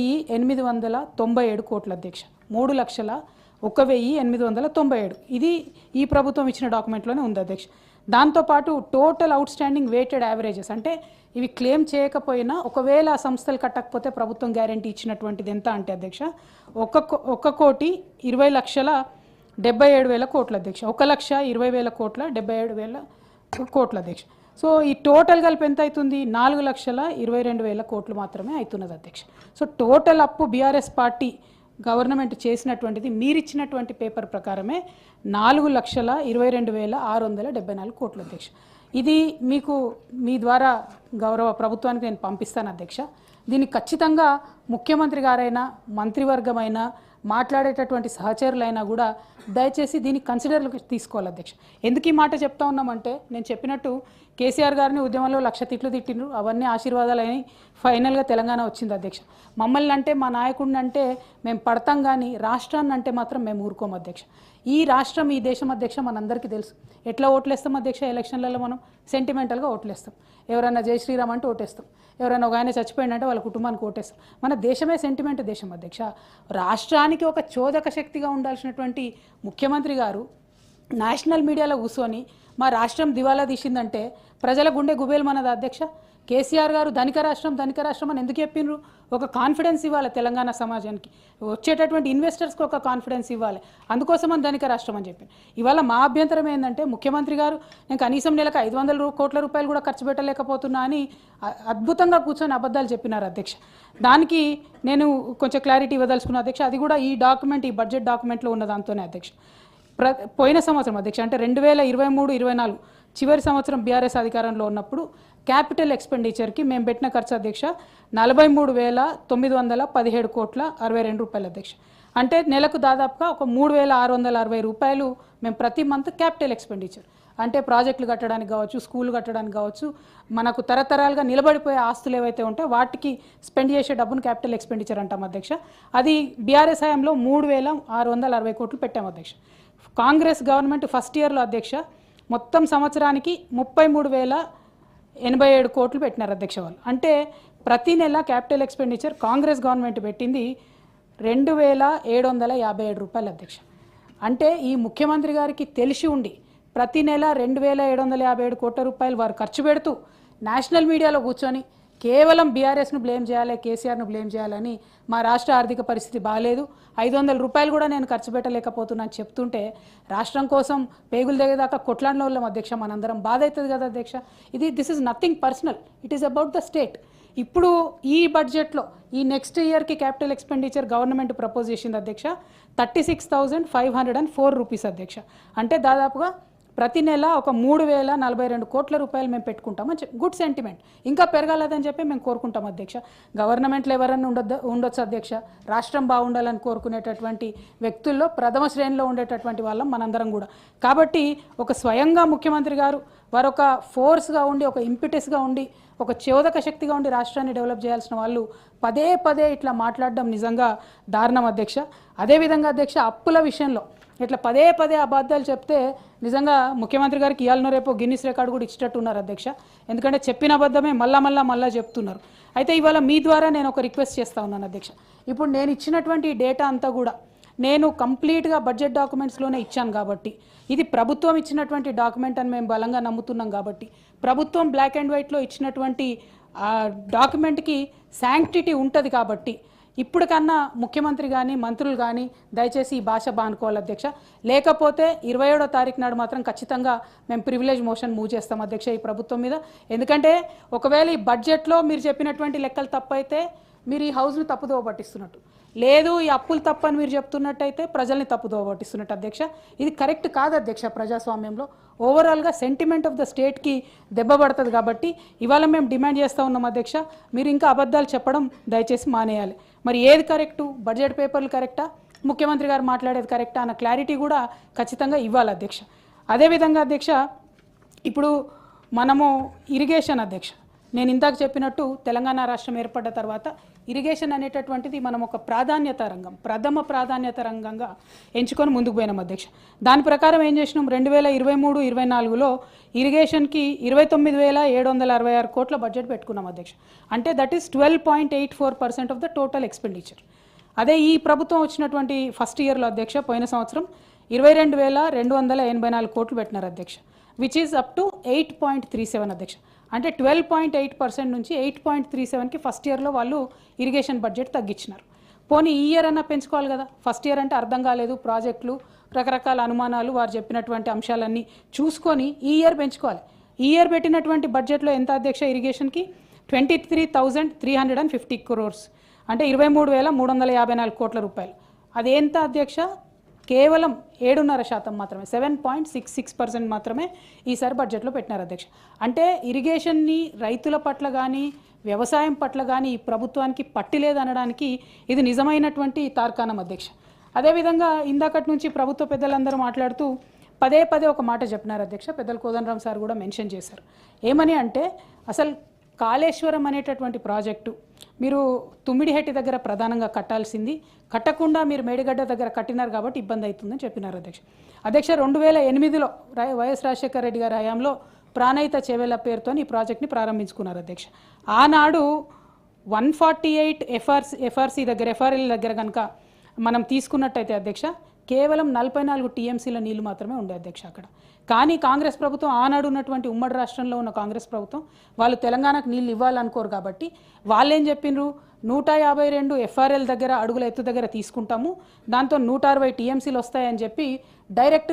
897 కోట్ల అధ్యక్ష. 3,01,897 ఇది ఈ ప్రభుత్వం ఇచ్చిన డాక్యుమెంట్లోనే ఉంది అధ్యక్ష. దాంతోపాటు total outstanding weighted averages అంటే ఇవి క్లెయిమ్ చేయకపోయినా ఒకవేళ ఆ సంస్థలు కట్టకపోతే ప్రభుత్వం గ్యారంటీ ఇచ్చినటువంటిది ఎంత అంటే అధ్యక్ష 1,20,77,000 కోట్ల అధ్యక్ష. 1,20,000 కోట్ల 77,000 కోట్ల అధ్యక్ష. సో ఈ టోటల్ కలిపి ఎంత అవుతుంది? 4,22,000 కోట్లు మాత్రమే అవుతున్నది అధ్యక్ష. సో టోటల్ అప్పు బీఆర్ఎస్ పార్టీ గవర్నమెంట్ చేసినటువంటిది మీరిచ్చినటువంటి పేపర్ ప్రకారమే 4,22,674 కోట్ల అధ్యక్ష. ఇది మీకు మీ ద్వారా గౌరవ ప్రభుత్వానికి నేను పంపిస్తాను అధ్యక్ష. దీన్ని ఖచ్చితంగా ముఖ్యమంత్రి గారైనా మంత్రివర్గమైనా మాట్లాడేటటువంటి సహచరులైనా కూడా దయచేసి దీన్ని కన్సిడర్లోకి తీసుకోవాలి అధ్యక్ష. ఎందుకు ఈ మాట చెప్తా ఉన్నామంటే నేను చెప్పినట్టు కేసీఆర్ గారిని ఉద్యమంలో 1,00,000 తిట్లు తిట్టిండ్రు, అవన్నీ ఆశీర్వాదాలని ఫైనల్గా తెలంగాణ వచ్చింది అధ్యక్ష. మమ్మల్ని అంటే మా నాయకుడిని అంటే మేము పడతాం కానీ రాష్ట్రాన్ని అంటే మాత్రం మేము ఊరుకోం అధ్యక్ష. ఈ రాష్ట్రం ఈ దేశం అధ్యక్ష మనందరికీ తెలుసు. ఎట్లా ఓట్లేస్తాం అధ్యక్ష? ఎలక్షన్లలో మనం సెంటిమెంటల్గా ఓట్లేస్తాం. ఎవరైనా జై శ్రీరామ్ అంటే ఓటేస్తాం, ఎవరైనా ఒక ఆయన చచ్చిపోయిందంటే వాళ్ళ కుటుంబానికి ఓటేస్తాం. మన దేశమే సెంటిమెంట్ దేశం అధ్యక్ష. రాష్ట్రానికి ఒక చోదక శక్తిగా ఉండాల్సినటువంటి ముఖ్యమంత్రి గారు నేషనల్ మీడియాలో కూర్చొని మా రాష్ట్రం దివాలా తీసిందంటే ప్రజల గుండె గుబేలు మనది అధ్యక్ష. కేసీఆర్ గారు ధనిక రాష్ట్రం అని ఎందుకు చెప్పిండ్రు? ఒక కాన్ఫిడెన్స్ ఇవ్వాలి తెలంగాణ సమాజానికి, వచ్చేటటువంటి ఇన్వెస్టర్స్కి ఒక కాన్ఫిడెన్స్ ఇవ్వాలి, అందుకోసం అని ధనిక రాష్ట్రం అని చెప్పి. ఇవాళ మా అభ్యంతరం ఏంటంటే ముఖ్యమంత్రి గారు నేను కనీసం నెలకు 500 కోట్ల రూపాయలు కూడా ఖర్చు పెట్టలేకపోతున్నా అని అద్భుతంగా కూర్చొని అబద్ధాలు చెప్పినారు అధ్యక్ష. దానికి నేను కొంచెం క్లారిటీ ఇవ్వదలుచుకున్నా అధ్యక్ష. అది కూడా ఈ డాక్యుమెంట్, ఈ బడ్జెట్ డాక్యుమెంట్లో ఉన్న దాంతోనే అధ్యక్ష. పోయిన సంవత్సరం అధ్యక్ష అంటే 2023-24 చివరి సంవత్సరం బీఆర్ఎస్ అధికారంలో ఉన్నప్పుడు క్యాపిటల్ ఎక్స్పెండిచర్కి మేము పెట్టిన ఖర్చు అధ్యక్ష 43,917 కోట్ల 62 రూపాయలు అధ్యక్ష. అంటే నెలకు దాదాపుగా ఒక 3,660 రూపాయలు మేము ప్రతి మంత్ క్యాపిటల్ ఎక్స్పెండిచర్ అంటే ప్రాజెక్టులు కట్టడానికి కావచ్చు, స్కూల్ కట్టడానికి కావచ్చు, మనకు తరతరాలుగా నిలబడిపోయే ఆస్తులు ఏవైతే ఉంటాయో వాటికి స్పెండ్ చేసే డబ్బును క్యాపిటల్ ఎక్స్పెండిచర్ అంటాం అధ్యక్ష. అది బీఆర్ఎస్ హయాంలో 3,660 కోట్లు పెట్టాం అధ్యక్ష. కాంగ్రెస్ గవర్నమెంట్ ఫస్ట్ ఇయర్లో అధ్యక్ష మొత్తం సంవత్సరానికి 33,087 కోట్లు పెట్టినారు అధ్యక్ష వాళ్ళు. అంటే ప్రతి నెల క్యాపిటల్ ఎక్స్పెండిచర్ కాంగ్రెస్ గవర్నమెంట్ పెట్టింది 2,757 రూపాయలు అధ్యక్ష. అంటే ఈ ముఖ్యమంత్రి గారికి తెలిసి ఉండి ప్రతి నెల 2,757 కోట్ల రూపాయలు వారు ఖర్చు పెడుతూ నేషనల్ మీడియాలో కూర్చొని కేవలం బీఆర్ఎస్ను బ్లేమ్ చేయాలి, కేసీఆర్ను బ్లేమ్ చేయాలని మా రాష్ట్ర ఆర్థిక పరిస్థితి బాగాలేదు, 500 రూపాయలు కూడా నేను ఖర్చు పెట్టలేకపోతున్నా అని చెప్తుంటే రాష్ట్రం కోసం పేగులు దిగేదాకా కొట్లాడిన వాళ్ళం అధ్యక్ష. మనందరం బాధ అవుతుంది కదా అధ్యక్ష. This is nothing personal, it is about the state. ఇప్పుడు ఈ బడ్జెట్లో ఈ నెక్స్ట్ ఇయర్కి క్యాపిటల్ ఎక్స్పెండిచర్ గవర్నమెంట్ ప్రపోజ్ చేసింది అధ్యక్ష 36,504 రూపీస్ అధ్యక్ష. అంటే దాదాపుగా ప్రతి నెల ఒక 3,042 కోట్ల రూపాయలు మేము పెట్టుకుంటామని చెప్పి గుడ్ సెంటిమెంట్. ఇంకా పెరగాలని చెప్పి మేము కోరుకుంటాం అధ్యక్ష. గవర్నమెంట్లో ఎవరన్నా ఉండొచ్చు అధ్యక్ష. రాష్ట్రం బాగుండాలని కోరుకునేటటువంటి వ్యక్తుల్లో ప్రథమ శ్రేణిలో ఉండేటటువంటి వాళ్ళం మనందరం కూడా. కాబట్టి ఒక స్వయంగా ముఖ్యమంత్రి గారు వారొక ఫోర్స్గా ఉండి, ఒక ఇంపిటెస్గా ఉండి, ఒక చోదక శక్తిగా ఉండి రాష్ట్రాన్ని డెవలప్ చేయాల్సిన వాళ్ళు పదే పదే ఇట్లా మాట్లాడడం నిజంగా దారుణం అధ్యక్ష. అదేవిధంగా అధ్యక్ష అప్పుల విషయంలో ఇట్లా పదే పదే అబద్ధాలు చెప్తే నిజంగా ముఖ్యమంత్రి గారికి ఇవాళ రేపు గిన్నిస్ రికార్డు కూడా ఇచ్చినట్టు ఉన్నారు అధ్యక్ష. ఎందుకంటే చెప్పిన అబద్ధమే మళ్ళా చెప్తున్నారు. అయితే ఇవాళ మీ ద్వారా నేను ఒక రిక్వెస్ట్ చేస్తూ ఉన్నాను అధ్యక్ష. ఇప్పుడు నేను ఇచ్చినటువంటి డేటా అంతా కూడా నేను కంప్లీట్గా బడ్జెట్ డాక్యుమెంట్స్లోనే ఇచ్చాను కాబట్టి, ఇది ప్రభుత్వం ఇచ్చినటువంటి డాక్యుమెంట్ అని మేము బలంగా నమ్ముతున్నాం కాబట్టి, ప్రభుత్వం బ్లాక్ అండ్ వైట్లో ఇచ్చినటువంటి డాక్యుమెంట్కి శాంక్టిటీ ఉంటుంది కాబట్టి ఇప్పుడు కన్నా ముఖ్యమంత్రి కానీ మంత్రులు కానీ దయచేసి ఈ భాష బానుకోవాలి అధ్యక్ష. లేకపోతే 27వ తారీఖు నాడు మాత్రం ఖచ్చితంగా మేము ప్రివిలేజ్ మోషన్ మూవ్ చేస్తాం అధ్యక్ష ఈ ప్రభుత్వం మీద. ఎందుకంటే ఒకవేళ ఈ బడ్జెట్లో మీరు చెప్పినటువంటి లెక్కలు తప్పైతే మీరు ఈ హౌస్ను తప్పుదోవ పట్టిస్తున్నట్టు, లేదు ఈ అప్పులు తప్పని మీరు చెప్తున్నట్టయితే ప్రజల్ని తప్పుదోవ పట్టిస్తున్నట్టు అధ్యక్ష. ఇది కరెక్ట్ కాదు అధ్యక్ష. ప్రజాస్వామ్యంలో ఓవరాల్గా సెంటిమెంట్ ఆఫ్ ద స్టేట్కి దెబ్బ పడుతుంది కాబట్టి ఇవాళ మేము డిమాండ్ చేస్తూ ఉన్నాం అధ్యక్ష. మీరు ఇంకా అబద్ధాలు చెప్పడం దయచేసి మానేయాలి. మరి ఏది కరెక్టు? బడ్జెట్ పేపర్లు కరెక్టా, ముఖ్యమంత్రి గారు మాట్లాడేది కరెక్టా అన్న క్లారిటీ కూడా ఖచ్చితంగా ఇవ్వాలి అధ్యక్ష. అదేవిధంగా అధ్యక్ష ఇప్పుడు మనము ఇరిగేషన్ అధ్యక్ష నేను ఇందాక చెప్పినట్టు తెలంగాణ రాష్ట్రం ఏర్పడ్డ తర్వాత ఇరిగేషన్ అనేటటువంటిది మనం ఒక ప్రాధాన్యత రంగం, ప్రథమ ప్రాధాన్యత రంగంగా ఎంచుకొని ముందుకు పోయినాం అధ్యక్ష. దాని ప్రకారం ఏం చేసినాం, 2023-24లో ఇరిగేషన్కి 29,766 కోట్ల బడ్జెట్ పెట్టుకున్నాం అధ్యక్ష. అంటే that is 12.84% of the total expenditure. అదే ఈ ప్రభుత్వం వచ్చినటువంటి ఫస్ట్ ఇయర్లో అధ్యక్ష, పోయిన సంవత్సరం 22,284 కోట్లు పెట్టినారు అధ్యక్ష, విచ్ ఈజ్ అప్ టు 8.37 అధ్యక్ష. అంటే 12.8% నుంచి 8.37కి ఫస్ట్ ఇయర్లో వాళ్ళు ఇరిగేషన్ బడ్జెట్ తగ్గించినారు. పోనీ ఈ ఇయర్ అన్నా పెంచుకోవాలి కదా. ఫస్ట్ ఇయర్ అంటే అర్థం కాలేదు, ప్రాజెక్టులు, రకరకాల అనుమానాలు, వారు చెప్పినటువంటి అంశాలన్నీ చూసుకొని ఈ ఇయర్ పెంచుకోవాలి. ఈ ఇయర్ పెట్టినటువంటి బడ్జెట్లో ఎంత అధ్యక్ష ఇరిగేషన్కి 23,350 crores, అంటే 23,354 కోట్ల రూపాయలు. అదేంత అధ్యక్ష, కేవలం 7.5% మాత్రమే, 7.66% మాత్రమే ఈసారి బడ్జెట్లో పెట్టినారు అధ్యక్ష. అంటే ఇరిగేషన్ని రైతుల పట్ల కానీ వ్యవసాయం పట్ల కానీ ఈ ప్రభుత్వానికి పట్టిలేదనడానికి ఇది నిజమైనటువంటి తార్కాణం అధ్యక్ష. అదేవిధంగా ఇందాకటి నుంచి ప్రభుత్వ పెద్దలందరూ మాట్లాడుతూ పదే ఒక మాట చెప్పినారు అధ్యక్ష. పెద్దలు కోదండరాం సార్ కూడా మెన్షన్ చేశారు. ఏమని అంటే, అసలు కాళేశ్వరం అనేటటువంటి ప్రాజెక్టు మీరు తుమ్మిడిహెట్టి దగ్గర ప్రధానంగా కట్టాల్సింది, కట్టకుండా మీరు మేడిగడ్డ దగ్గర కట్టినారు కాబట్టి ఇబ్బంది అవుతుందని చెప్పినారు అధ్యక్ష. 2008లో వైఎస్ రాజశేఖర రెడ్డి గారి హయాంలో ప్రాణహిత చెవెళ్ళ పేరుతో ఈ ప్రాజెక్ట్ని ప్రారంభించుకున్నారు అధ్యక్ష. ఆనాడు 148 ఎఫ్ఆర్సీ దగ్గర, ఎఫ్ఆర్ఎల్ దగ్గర కనుక మనం తీసుకున్నట్టయితే అధ్యక్ష, కేవలం 44 టీఎంసీల నీళ్లు మాత్రమే ఉండే అధ్యక్ష అక్కడ. కానీ కాంగ్రెస్ ప్రభుత్వం, ఆనాడు ఉన్నటువంటి ఉమ్మడి రాష్ట్రంలో ఉన్న కాంగ్రెస్ ప్రభుత్వం, వాళ్ళు తెలంగాణకు నీళ్ళు ఇవ్వాలనుకోరు కాబట్టి వాళ్ళు ఏం చెప్పిండ్రు, 152 ఎఫ్ఆర్ఎల్ దగ్గర అడుగుల ఎత్తు దగ్గర తీసుకుంటాము, దాంతో 160 టీఎంసీలు వస్తాయని చెప్పి డైరెక్ట్